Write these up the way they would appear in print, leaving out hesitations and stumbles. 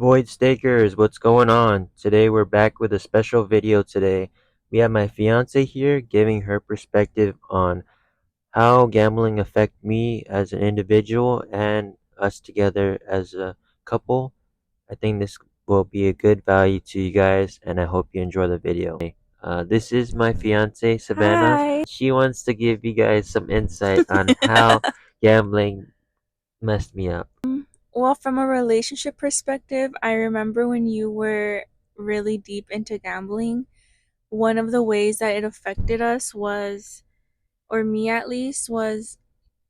Void Stakers, what's going on? Today we're back with a special video today. We have my fiance here giving her perspective on how gambling affect me as an individual and us together as a couple. I think this will be a good value to you guys and I hope you enjoy the video. This is my fiance Savannah Hi. and she wants to give you guys some insight on how gambling messed me up. Well, from a relationship perspective, I remember when you were really deep into gambling, one of the ways that it affected us was, or me at least, was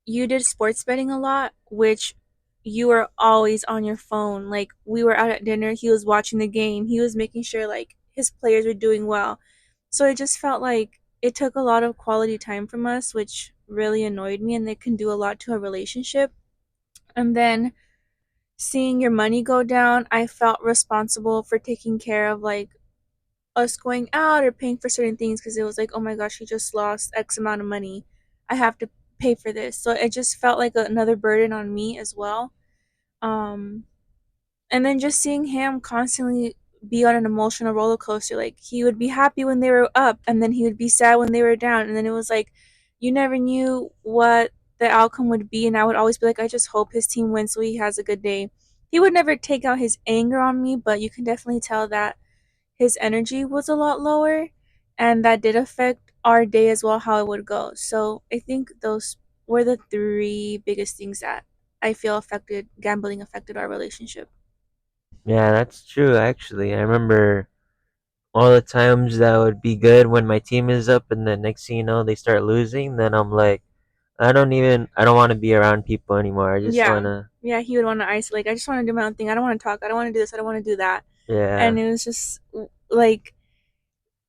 you did sports betting a lot, which you were always on your phone. Like, we were out at dinner, he was watching the game, he was making sure, like, his players were doing well. So it just felt like it took a lot of quality time from us, which really annoyed me, and it can do a lot to a relationship. And then seeing your money go down, I felt responsible for taking care of like us going out or paying for certain things because it was like, oh my gosh, you just lost X amount of money. I have to pay for this. So it just felt like another burden on me as well. Um, and then just seeing him constantly be on an emotional roller coaster, like he would be happy when they were up and then he would be sad when they were down. And then it was like, you never knew what the outcome would be. And I would always be like, I just hope his team wins so he has a good day. He would never take out his anger on me, but you can definitely tell that his energy was a lot lower. And that did affect our day as well, how it would go. So I think those were the three biggest things that I feel affected, gambling affected our relationship. Yeah, that's true actually. I remember all the times that would be good when my team is up and then next thing you know they start losing, then I'm like I don't want to be around people anymore. I just want Yeah. to Yeah, he would want to isolate. Like, I just want to do my own thing. I don't want to talk. I don't want to do this. I don't want to do that. yeah. And it was just like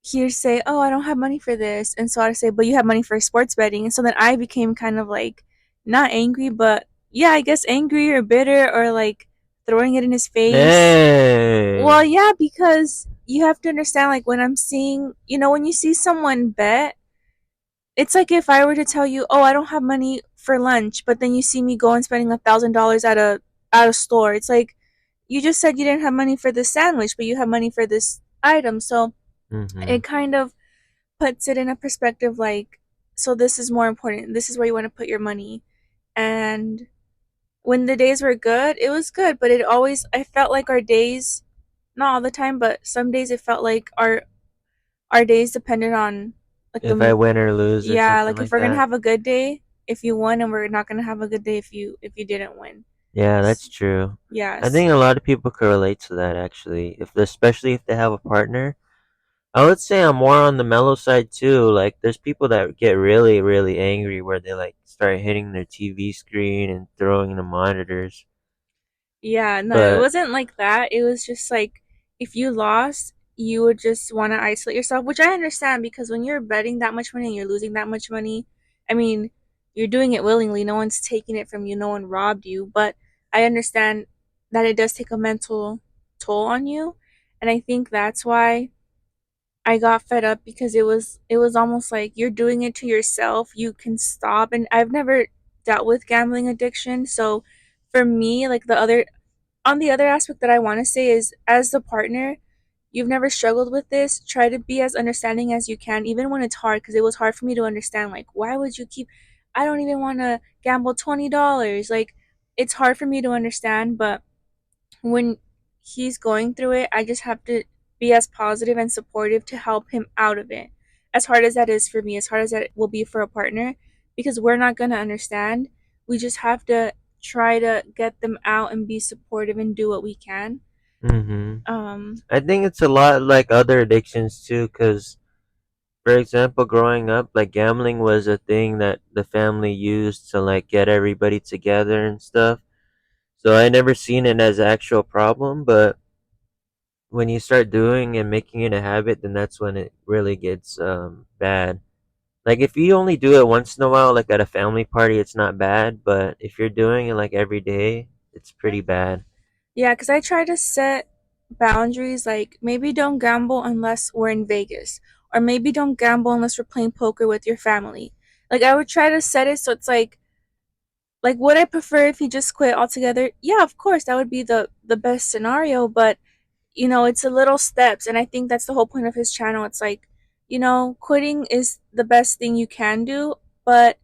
he would say, "Oh, I don't have money for this," and so I'd say, "But you have money for sports betting." And so then I became kind of like not angry, but yeah, I guess angry or bitter or like throwing it in his face. Well, Hey. yeah, because you have to understand, like when I'm seeing, when you see someone bet, it's like if I were to tell you, "Oh, I don't have money for lunch," but then you see me go and spending $1,000 at a store. It's like you just said you didn't have money for this sandwich, but you have money for this item. So Mhm. it kind of puts it in a perspective like, so this is more important. This is where you want to put your money. And when the days were good, it was good, but I felt like our days, not all the time, but some days it felt like our days depended on like If I the win or lose or yeah, something like if like we're gonna that. have a good day if you won, and we're not gonna have a good day if you didn't win. Yeah, that's true. I Yes. think a lot of people could relate to that actually. If especially if they have a partner. I would say I'm more on the mellow side too. Like there's people that get really, really angry where they like start hitting their TV screen and throwing the monitors. Yeah, no, it But wasn't like that. It was just like if you lost, you would just want to isolate yourself, which I understand because when you're betting that much money and you're losing that much money, I mean, you're doing it willingly. No one's taking it from you. No one robbed you. But I understand that it does take a mental toll on you, and I think that's why I got fed up because it was almost like you're doing it to yourself. You can stop, and I've never dealt with gambling addiction, so for me, like the other aspect that I want to say is as the partner, you've never struggled with this, try to be as understanding as you can, even when it's hard, because it was hard for me to understand, like, why would you keep, I don't even want to gamble $20. Like, it's hard for me to understand, but when he's going through it, I just have to be as positive and supportive to help him out of it. As hard as that is for me, as hard as that will be for a partner, because we're not going to understand. We just have to try to get them out and be supportive and do what we can. mhm. Um, I think it's a lot like other addictions too cuz for example, growing up, like gambling was a thing that the family used to like get everybody together and stuff. So I never seen it as an actual problem, but when you start doing and making it a habit, then that's when it really gets bad. Like if you only do it once in a while, like at a family party, it's not bad. But if you're doing it like every day, it's pretty bad. yeah, because I try to set boundaries like maybe don't gamble unless we're in Vegas, or maybe don't gamble unless we're playing poker with your family. Like, I would try to set it so it's like Like, would I prefer if he just quit altogether? Yeah, of course, that would be the best scenario, but it's a little steps, and I think that's the whole point of his channel. It's like, quitting is the best thing you can do, but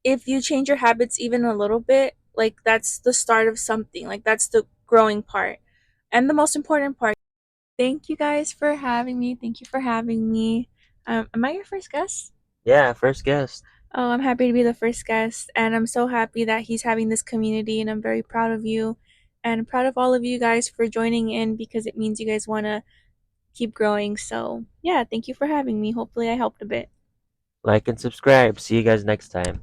if you change your habits even a little bit, like that's the start of something. Like that's the growing part. And the most important part. Thank you guys for having me. Thank you for having me. Am I your first guest? Yeah, first guest. Oh, I'm happy to be the first guest, and I'm so happy that he's having this community, and I'm very proud of you, and I'm proud of all of you guys for joining in because it means you guys want to keep growing. So, yeah, thank you for having me. Hopefully, I helped a bit. Like and subscribe. See you guys next time.